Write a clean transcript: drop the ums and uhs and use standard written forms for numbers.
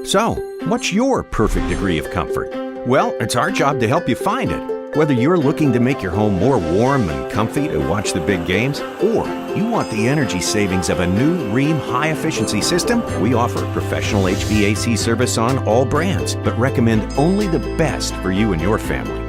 So, what's your perfect degree of comfort? Well, it's our job to help you find it. Whether you're looking to make your home more warm and comfy to watch the big games, or you want the energy savings of a new Rheem high-efficiency system, we offer professional HVAC service on all brands, but recommend only the best for you and your family.